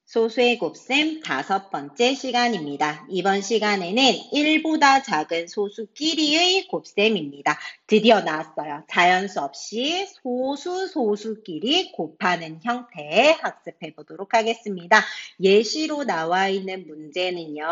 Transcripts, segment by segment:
소수의 곱셈 5번째 시간입니다. 이번 시간에는 1보다 작은 소수끼리의 곱셈입니다. 드디어 나왔어요. 자연수 없이 소수끼리 곱하는 형태 학습해 보도록 하겠습니다. 예시로 나와 있는 문제는요.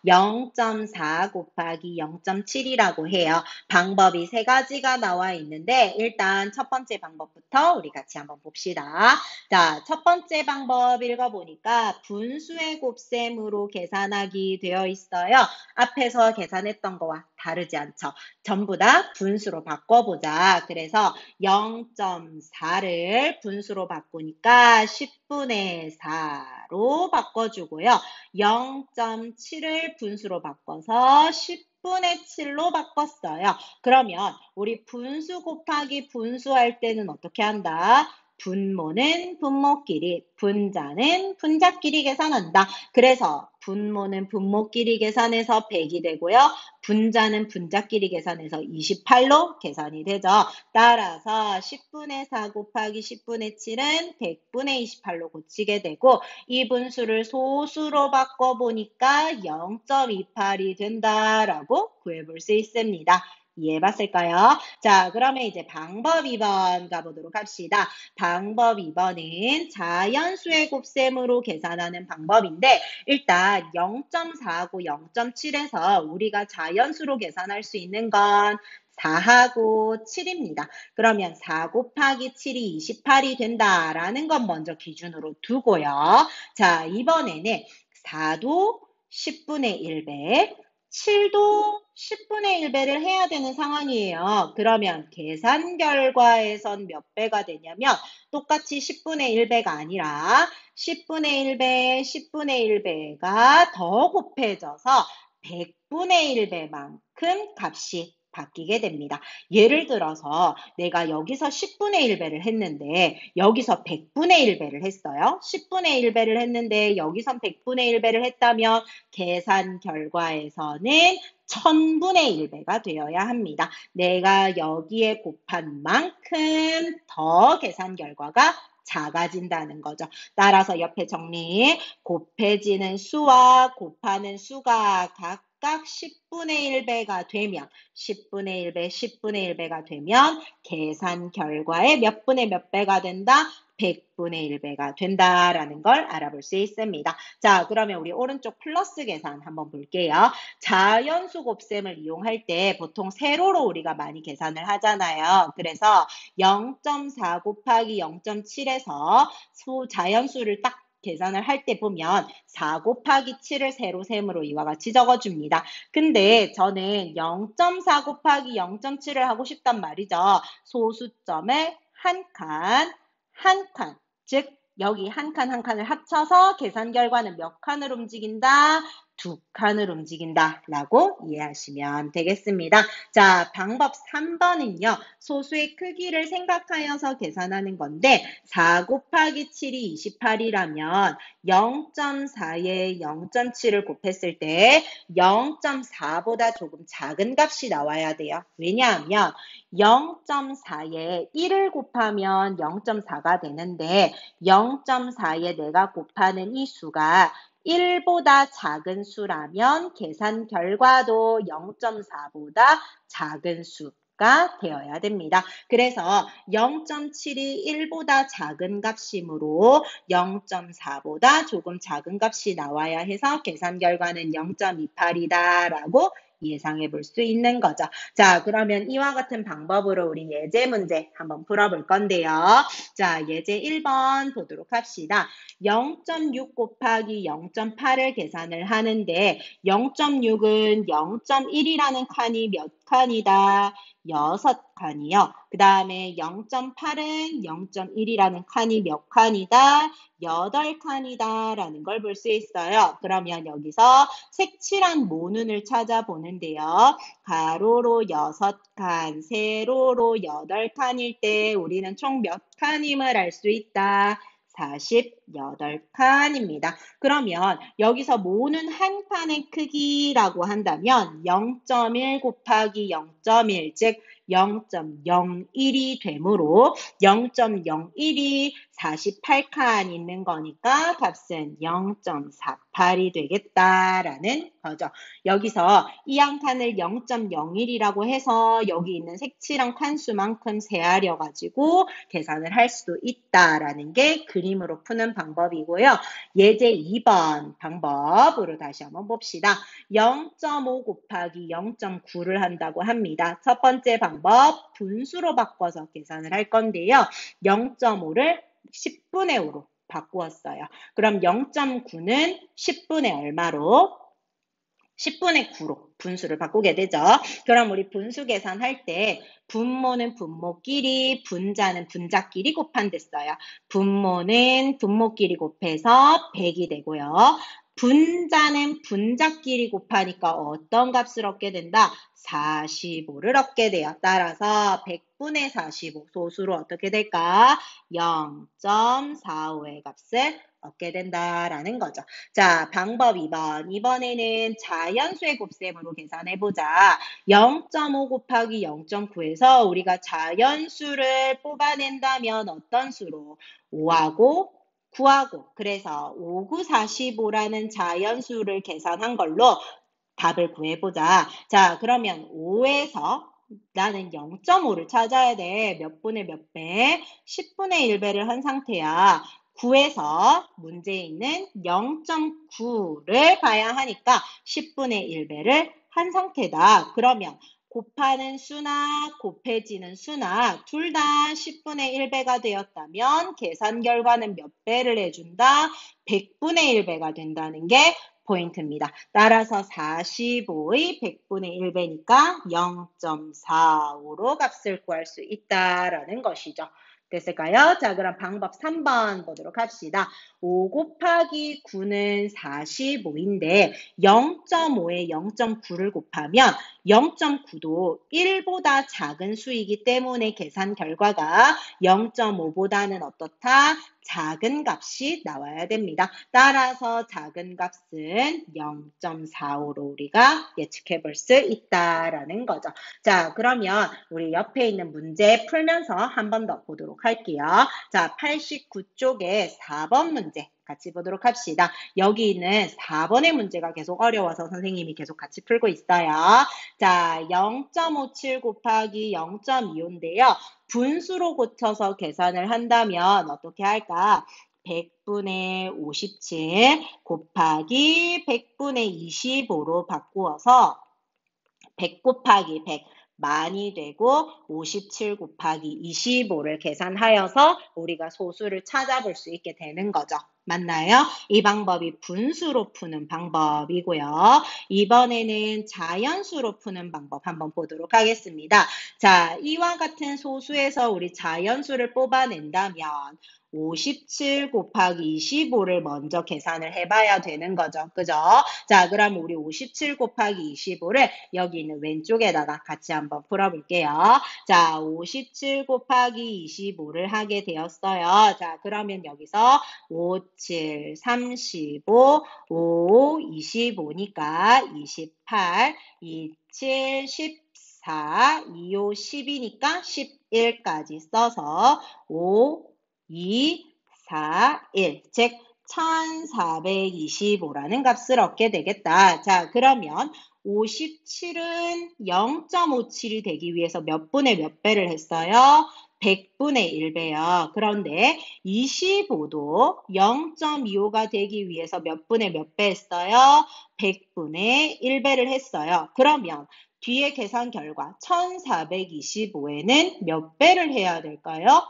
0.4 곱하기 0.7이라고 해요. 방법이 세 가지가 나와 있는데 일단 첫 번째 방법부터 우리 같이 한번 봅시다. 자, 첫 번째 방법 읽어보니까 분수의 곱셈으로 계산하기 되어 있어요. 앞에서 계산했던 거와 다르지 않죠. 전부 다 분수로 바꿔보자. 그래서 0.4를 분수로 바꾸니까 10분의 4로 바꿔주고요. 0.7을 분수로 바꿔서 10분의 7로 바꿨어요. 그러면 우리 분수 곱하기 분수할 때는 어떻게 한다? 분모는 분모끼리, 분자는 분자끼리 계산한다. 그래서 분모는 분모끼리 계산해서 100이 되고요. 분자는 분자끼리 계산해서 28로 계산이 되죠. 따라서 10분의 4 곱하기 10분의 7은 100분의 28로 고치게 되고 이 분수를 소수로 바꿔보니까 0.28이 된다라고 구해볼 수 있습니다. 이해해봤을까요? 자, 그러면 이제 방법 2번 가보도록 합시다. 방법 2번은 자연수의 곱셈으로 계산하는 방법인데 일단 0.4하고 0.7에서 우리가 자연수로 계산할 수 있는 건 4하고 7입니다. 그러면 4 곱하기 7이 28이 된다라는 건 먼저 기준으로 두고요. 자, 이번에는 4도 10분의 1배, 7도 10분의 1배를 해야 되는 상황이에요. 그러면 계산 결과에선 몇 배가 되냐면 똑같이 10분의 1배가 아니라 10분의 1배, 10분의 1배가 더 곱해져서 100분의 1배만큼 값이 바뀌게 됩니다. 예를 들어서 내가 여기서 10분의 1배를 했는데 여기서 100분의 1배를 했어요. 10분의 1배를 했는데 여기선 100분의 1배를 했다면 계산 결과에서는 1000분의 1배가 되어야 합니다. 내가 여기에 곱한 만큼 더 계산 결과가 작아진다는 거죠. 따라서 옆에 정리, 곱해지는 수와 곱하는 수가 각각 10분의 1배가 되면 10분의 1배, 10분의 1배가 되면 계산 결과의 몇 분의 몇 배가 된다? 100분의 1배가 된다라는 걸 알아볼 수 있습니다. 자, 그러면 우리 오른쪽 플러스 계산 한번 볼게요. 자연수 곱셈을 이용할 때 보통 세로로 우리가 많이 계산을 하잖아요. 그래서 0.4 곱하기 0.7에서 자연수를 딱 계산을 할 때 보면 4 곱하기 7을 세로 셈으로 이와 같이 적어줍니다. 근데 저는 0.4 곱하기 0.7을 하고 싶단 말이죠. 소수점을 한 칸, 즉 여기 한 칸 한 칸을 합쳐서 계산 결과는 몇 칸을 움직인다? 2칸을 움직인다 라고 이해하시면 되겠습니다. 자, 방법 3번은요. 소수의 크기를 생각하여서 계산하는 건데 4 곱하기 7이 28이라면 0.4에 0.7을 곱했을 때 0.4보다 조금 작은 값이 나와야 돼요. 왜냐하면 0.4에 1을 곱하면 0.4가 되는데 0.4에 내가 곱하는 이 수가 1보다 작은 수라면 계산 결과도 0.4보다 작은 수가 되어야 됩니다. 그래서 0.7이 1보다 작은 값이므로 0.4보다 조금 작은 값이 나와야 해서 계산 결과는 0.28이다 라고 예상해 볼 수 있는 거죠. 자, 그러면 이와 같은 방법으로 우리 예제 문제 한번 풀어볼 건데요. 자, 예제 1번 보도록 합시다. 0.6 곱하기 0.8을 계산을 하는데 0.6은 0.1이라는 칸이 몇 칸이다? 6칸이요. 그 다음에 0.8은 0.1이라는 칸이 몇 칸이다? 8칸이다 라는 걸 볼 수 있어요. 그러면 여기서 색칠한 모눈을 찾아보는데요. 가로로 6칸, 세로로 8칸일 때 우리는 총 몇 칸임을 알 수 있다? 48칸입니다. 그러면 여기서 모는 한 칸의 크기라고 한다면 0.1 곱하기 0.1, 즉 0.01이 되므로 0.01이 48칸 있는 거니까 값은 0.48이 되겠다라는 거죠. 여기서 이 한 칸을 0.01이라고 해서 여기 있는 색칠한 칸수만큼 세하려 가지고 계산을 할 수도 있다라는 게 그림으로 푸는 방법이고요. 예제 2번 방법으로 다시 한번 봅시다. 0.5 곱하기 0.9를 한다고 합니다. 첫 번째 방법 분수로 바꿔서 계산을 할 건데요. 0.5를 10분의 5로 바꾸었어요. 그럼 0.9는 10분의 얼마로? 10분의 9로 분수를 바꾸게 되죠. 그럼 우리 분수 계산할 때 분모는 분모끼리, 분자는 분자끼리 곱한댔어요. 분모는 분모끼리 곱해서 100이 되고요. 분자는 분자끼리 곱하니까 어떤 값을 얻게 된다? 45를 얻게 돼요. 따라서 100분의 45 소수로 어떻게 될까? 0.45의 값을 얻게 된다라는 거죠. 자, 방법 2번. 이번에는 자연수의 곱셈으로 계산해보자. 0.5 곱하기 0.9에서 우리가 자연수를 뽑아낸다면 어떤 수로? 5하고 9하고. 그래서 5, 9, 45라는 자연수를 계산한 걸로 답을 구해보자. 자, 그러면 5에서 나는 0.5를 찾아야 돼. 몇 분의 몇 배? 10분의 1배를 한 상태야. 9에서 문제에 있는 0.9를 봐야 하니까 10분의 1배를 한 상태다. 그러면 곱하는 수나 곱해지는 수나 둘 다 10분의 1배가 되었다면 계산 결과는 몇 배를 해준다? 100분의 1배가 된다는 게 포인트입니다. 따라서 45의 100분의 1배니까 0.45로 값을 구할 수 있다라는 것이죠. 됐을까요? 자, 그럼 방법 3번 보도록 합시다. 5 곱하기 9는 45인데 0.5에 0.9를 곱하면 0.9도 1보다 작은 수이기 때문에 계산 결과가 0.5보다는 어떻다? 작은 값이 나와야 됩니다. 따라서 작은 값은 0.45로 우리가 예측해 볼 수 있다라는 거죠. 자, 그러면 우리 옆에 있는 문제 풀면서 한 번 더 보도록 할게요. 자, 89쪽에 4번 문제 같이 보도록 합시다. 여기 있는 4번의 문제가 계속 어려워서 선생님이 계속 같이 풀고 있어요. 자, 0.57 곱하기 0.25인데요. 분수로 고쳐서 계산을 한다면 어떻게 할까? 100분의 57 곱하기 100분의 25로 바꾸어서 100 곱하기 100 만이 되고 57 곱하기 25를 계산하여서 우리가 소수를 찾아볼 수 있게 되는 거죠. 맞나요? 이 방법이 분수로 푸는 방법이고요. 이번에는 자연수로 푸는 방법 한번 보도록 하겠습니다. 자, 이와 같은 소수에서 우리 자연수를 뽑아낸다면 57 곱하기 25를 먼저 계산을 해봐야 되는 거죠. 그죠? 자, 그럼 우리 57 곱하기 25를 여기 있는 왼쪽에다가 같이 한번 풀어볼게요. 자, 57 곱하기 25를 하게 되었어요. 자, 그러면 여기서 5, 7, 35, 5, 25니까 28, 2, 7, 14, 2, 5, 10이니까 11까지 써서 5, 2, 4, 1, 즉 1425라는 값을 얻게 되겠다. 자, 그러면 57은 0.57이 되기 위해서 몇 분의 몇 배를 했어요? 100분의 1배요. 그런데 25도 0.25가 되기 위해서 몇 분의 몇 배 했어요? 100분의 1배를 했어요. 그러면 뒤에 계산 결과 1425에는 몇 배를 해야 될까요?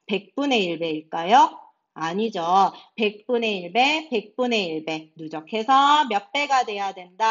100분의 1배일까요? 아니죠. 100분의 1배, 100분의 1배 누적해서 몇 배가 돼야 된다?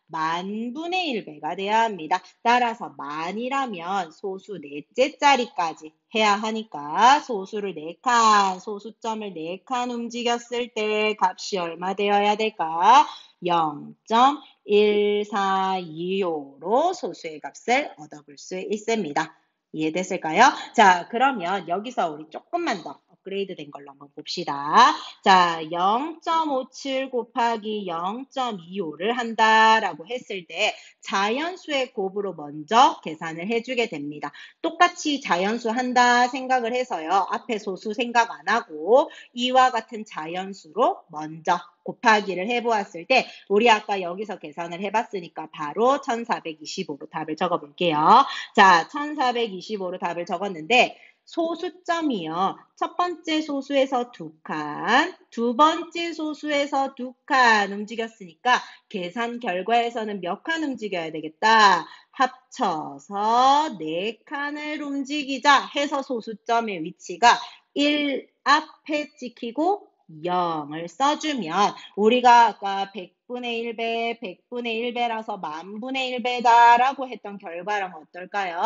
만분의 1배가 돼야 합니다. 따라서 만이라면 소수 넷째 자리까지 해야 하니까 소수를 4칸, 소수점을 4칸 움직였을 때 값이 얼마 되어야 될까? 0.1425로 소수의 값을 얻어볼 수 있습니다. 이해됐을까요? 자, 그러면 여기서 우리 조금만 더 업그레이드 된 걸로 한번 봅시다. 자, 0.57 곱하기 0.25를 한다라고 했을 때 자연수의 곱으로 먼저 계산을 해주게 됩니다. 똑같이 자연수 한다 생각을 해서요. 앞에 소수 생각 안 하고 이와 같은 자연수로 먼저 곱하기를 해보았을 때 우리 아까 여기서 계산을 해봤으니까 바로 1425로 답을 적어볼게요. 자, 1425로 답을 적었는데 소수점이요. 첫 번째 소수에서 2칸, 두 번째 소수에서 2칸 움직였으니까 계산 결과에서는 몇 칸 움직여야 되겠다. 합쳐서 4칸을 움직이자 해서 소수점의 위치가 1 앞에 찍히고 0을 써주면 우리가 아까 100분의 1배, 100분의 1배라서 10,000분의 1배다라고 했던 결과랑 어떨까요?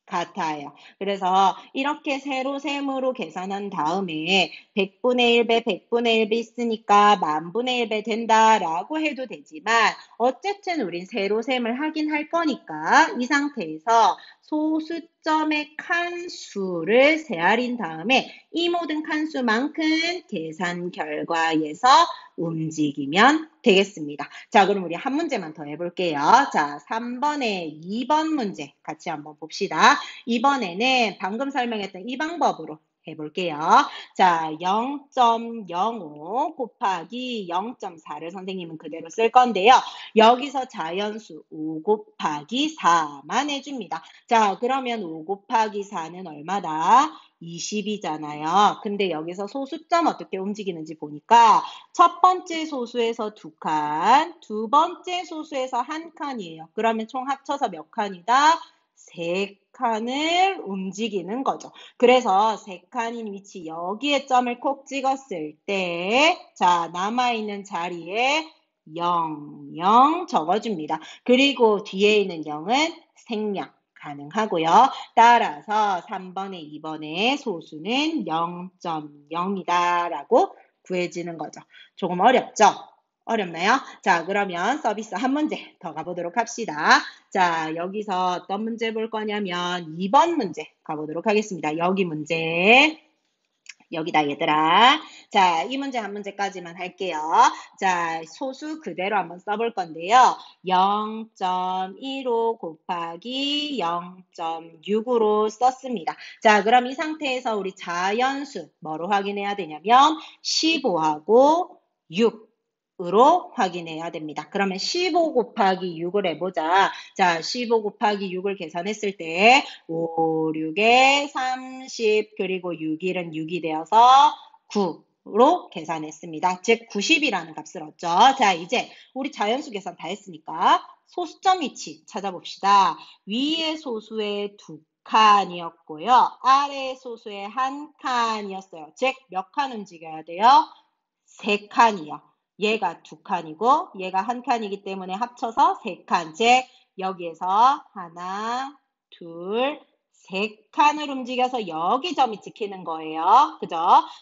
같아요. 그래서 이렇게 세로셈으로 계산한 다음에 100분의 1배, 100분의 1배 있으니까 10,000분의 1배 된다라고 해도 되지만 어쨌든 우린 세로셈을 하긴 할 거니까 이 상태에서 소수점의 칸수를 세알인 다음에 이 모든 칸수만큼 계산 결과에서 움직이면 되겠습니다. 자, 그럼 우리 한 문제만 더 해볼게요. 자, 3번에 2번 문제 같이 한번 봅시다. 이번에는 방금 설명했던 이 방법으로 해볼게요. 자, 0.05 곱하기 0.4를 선생님은 그대로 쓸 건데요. 여기서 자연수 5 곱하기 4만 해줍니다. 자, 그러면 5 곱하기 4는 얼마다? 20이잖아요. 근데 여기서 소수점 어떻게 움직이는지 보니까 첫 번째 소수에서 2칸, 두 번째 소수에서 1칸이에요. 그러면 총 합쳐서 몇 칸이다? 3칸을 움직이는 거죠. 그래서 3칸인 위치 여기에 점을 콕 찍었을 때, 자, 남아있는 자리에 0, 0 적어줍니다. 그리고 뒤에 있는 0은 생략 가능하고요. 따라서 3번에 2번의 소수는 0.0이다 라고 구해지는 거죠. 조금 어렵죠? 어렵나요? 자, 그러면 서비스 한 문제 더 가보도록 합시다. 자, 여기서 어떤 문제 볼 거냐면 2번 문제 가보도록 하겠습니다. 여기 문제. 여기다 얘들아. 자, 이 문제 한 문제까지만 할게요. 자, 소수 그대로 한번 써볼 건데요. 0.15 곱하기 0.6으로 썼습니다. 자, 그럼 이 상태에서 우리 자연수 뭐로 확인해야 되냐면 15하고 6. 으로 확인해야 됩니다. 그러면 15 곱하기 6을 해보자. 자, 15 곱하기 6을 계산했을 때 5, 6에 30 그리고 6일은 6이 되어서 9로 계산했습니다. 즉 90이라는 값을 얻죠. 자, 이제 우리 자연수 계산 다 했으니까 소수점 위치 찾아봅시다. 위의 소수의 2칸이었고요. 아래 소수의 1칸이었어요. 즉 몇 칸 움직여야 돼요? 3칸이요. 얘가 2칸이고 얘가 1칸이기 때문에 합쳐서 3칸. 즉 여기에서 하나, 둘, 3칸을 움직여서 여기 점이 찍히는 거예요. 그죠?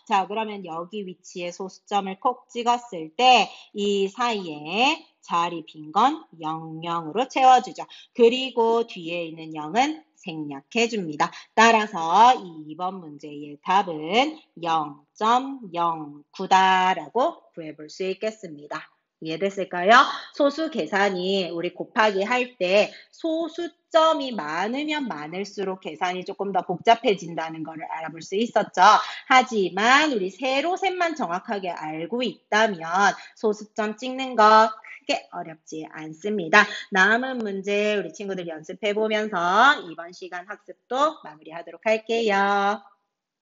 자, 그러면 여기 위치에 소수점을 콕 찍었을 때 이 사이에 자리 빈 건 00으로 채워주죠. 그리고 뒤에 있는 0은 생략해줍니다. 따라서 이 2번 문제의 답은 0.09다라고 구해볼 수 있겠습니다. 이해됐을까요? 소수 계산이 우리 곱하기 할 때 소수점이 많으면 많을수록 계산이 조금 더 복잡해진다는 것을 알아볼 수 있었죠. 하지만 우리 세로셈만 정확하게 알고 있다면 소수점 찍는 거 크게 어렵지 않습니다. 남은 문제 우리 친구들 연습해보면서 이번 시간 학습도 마무리하도록 할게요.